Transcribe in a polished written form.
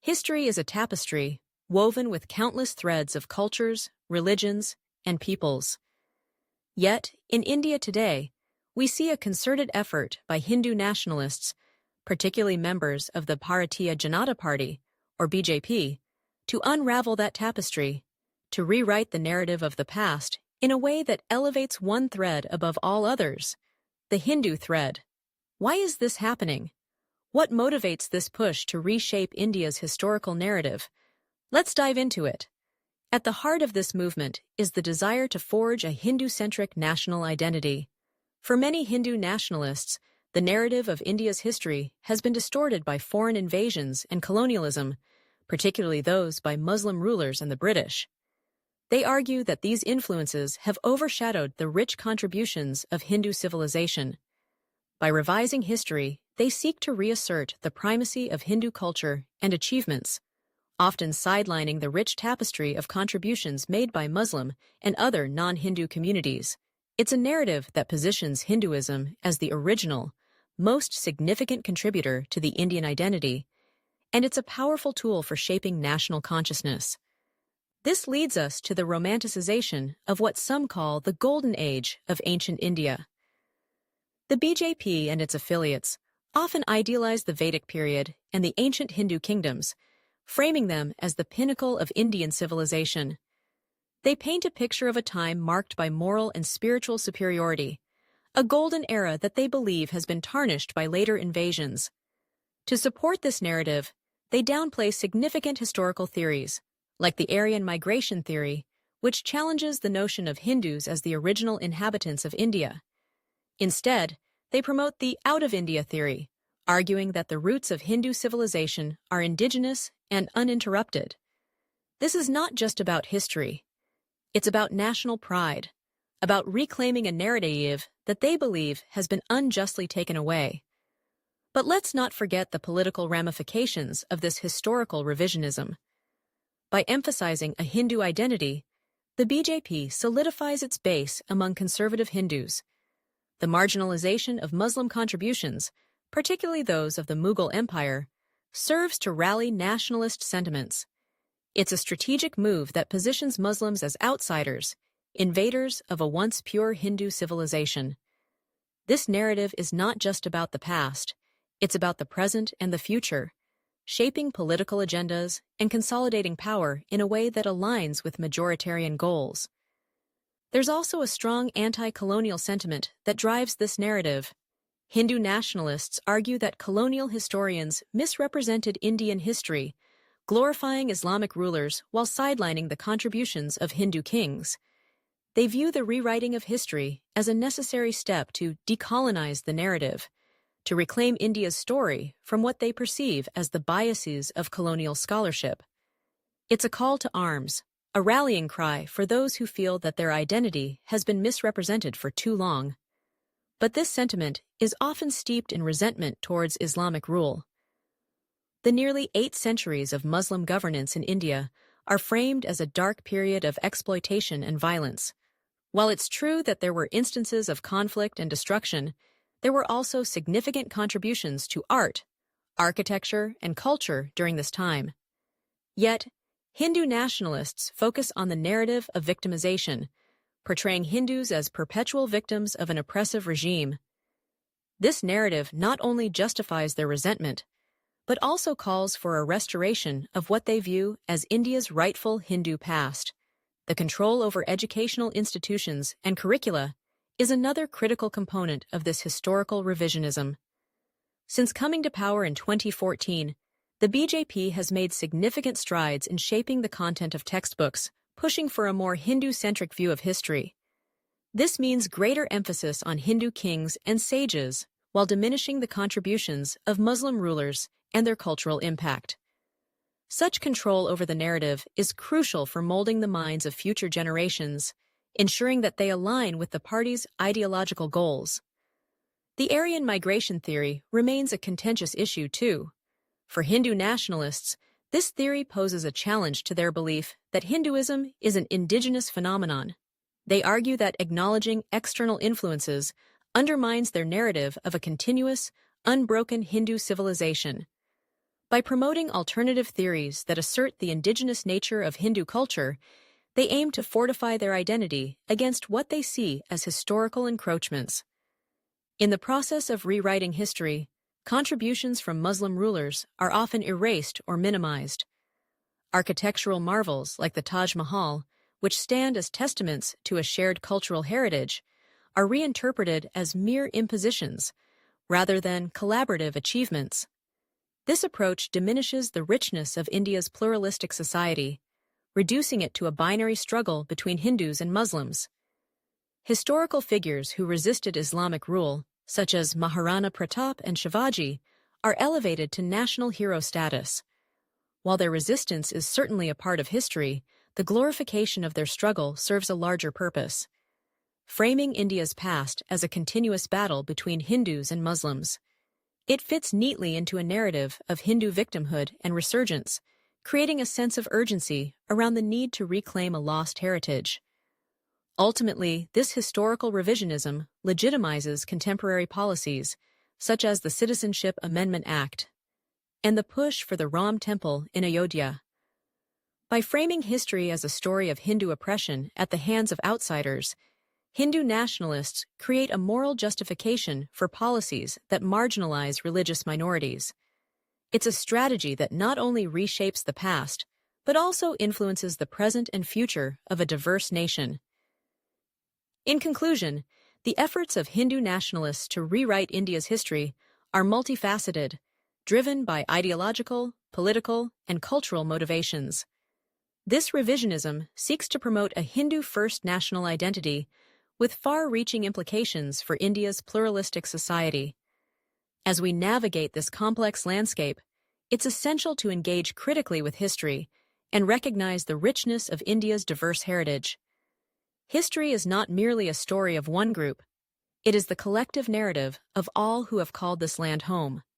History is a tapestry woven with countless threads of cultures, religions, and peoples. Yet, in India today, we see a concerted effort by Hindu nationalists, particularly members of the Bharatiya Janata Party, or BJP, to unravel that tapestry, to rewrite the narrative of the past in a way that elevates one thread above all others, the Hindu thread. Why is this happening? What motivates this push to reshape India's historical narrative? Let's dive into it. At the heart of this movement is the desire to forge a Hindu-centric national identity. For many Hindu nationalists, the narrative of India's history has been distorted by foreign invasions and colonialism, particularly those by Muslim rulers and the British. They argue that these influences have overshadowed the rich contributions of Hindu civilization. By revising history, they seek to reassert the primacy of Hindu culture and achievements, often sidelining the rich tapestry of contributions made by Muslim and other non-Hindu communities. It's a narrative that positions Hinduism as the original, most significant contributor to the Indian identity, and it's a powerful tool for shaping national consciousness. This leads us to the romanticization of what some call the Golden Age of ancient India. The BJP and its affiliates often idealize the Vedic period and the ancient Hindu kingdoms, framing them as the pinnacle of Indian civilization. They paint a picture of a time marked by moral and spiritual superiority, a golden era that they believe has been tarnished by later invasions. To support this narrative, they downplay significant historical theories, like the Aryan migration theory, which challenges the notion of Hindus as the original inhabitants of India. Instead, they promote the out-of-India theory, arguing that the roots of Hindu civilization are indigenous and uninterrupted. This is not just about history. It's about national pride, about reclaiming a narrative that they believe has been unjustly taken away. But let's not forget the political ramifications of this historical revisionism. By emphasizing a Hindu identity, the BJP solidifies its base among conservative Hindus. The marginalization of Muslim contributions, particularly those of the Mughal Empire, serves to rally nationalist sentiments. It's a strategic move that positions Muslims as outsiders, invaders of a once pure Hindu civilization. This narrative is not just about the past, it's about the present and the future, shaping political agendas and consolidating power in a way that aligns with majoritarian goals. There's also a strong anti-colonial sentiment that drives this narrative. Hindu nationalists argue that colonial historians misrepresented Indian history, glorifying Islamic rulers while sidelining the contributions of Hindu kings. They view the rewriting of history as a necessary step to decolonize the narrative, to reclaim India's story from what they perceive as the biases of colonial scholarship. It's a call to arms, a rallying cry for those who feel that their identity has been misrepresented for too long. But this sentiment is often steeped in resentment towards Islamic rule. The nearly 8 centuries of Muslim governance in India are framed as a dark period of exploitation and violence. While it's true that there were instances of conflict and destruction, there were also significant contributions to art, architecture, and culture during this time. Yet, Hindu nationalists focus on the narrative of victimization, portraying Hindus as perpetual victims of an oppressive regime. This narrative not only justifies their resentment, but also calls for a restoration of what they view as India's rightful Hindu past. The control over educational institutions and curricula is another critical component of this historical revisionism. Since coming to power in 2014, the BJP has made significant strides in shaping the content of textbooks, pushing for a more Hindu-centric view of history. This means greater emphasis on Hindu kings and sages while diminishing the contributions of Muslim rulers and their cultural impact. Such control over the narrative is crucial for molding the minds of future generations, ensuring that they align with the party's ideological goals. The Aryan migration theory remains a contentious issue, too. For Hindu nationalists, this theory poses a challenge to their belief that Hinduism is an indigenous phenomenon. They argue that acknowledging external influences undermines their narrative of a continuous, unbroken Hindu civilization. By promoting alternative theories that assert the indigenous nature of Hindu culture, they aim to fortify their identity against what they see as historical encroachments. In the process of rewriting history, contributions from Muslim rulers are often erased or minimized. Architectural marvels like the Taj Mahal, which stand as testaments to a shared cultural heritage, are reinterpreted as mere impositions rather than collaborative achievements. This approach diminishes the richness of India's pluralistic society, reducing it to a binary struggle between Hindus and Muslims. Historical figures who resisted Islamic rule, such as Maharana Pratap and Shivaji, are elevated to national hero status. While their resistance is certainly a part of history, the glorification of their struggle serves a larger purpose, framing India's past as a continuous battle between Hindus and Muslims. It fits neatly into a narrative of Hindu victimhood and resurgence, creating a sense of urgency around the need to reclaim a lost heritage. Ultimately, this historical revisionism legitimizes contemporary policies, such as the Citizenship Amendment Act and the push for the Ram Temple in Ayodhya. By framing history as a story of Hindu oppression at the hands of outsiders, Hindu nationalists create a moral justification for policies that marginalize religious minorities. It's a strategy that not only reshapes the past, but also influences the present and future of a diverse nation. In conclusion, the efforts of Hindu nationalists to rewrite India's history are multifaceted, driven by ideological, political, and cultural motivations. This revisionism seeks to promote a Hindu-first national identity with far-reaching implications for India's pluralistic society. As we navigate this complex landscape, it's essential to engage critically with history and recognize the richness of India's diverse heritage. History is not merely a story of one group, it is the collective narrative of all who have called this land home.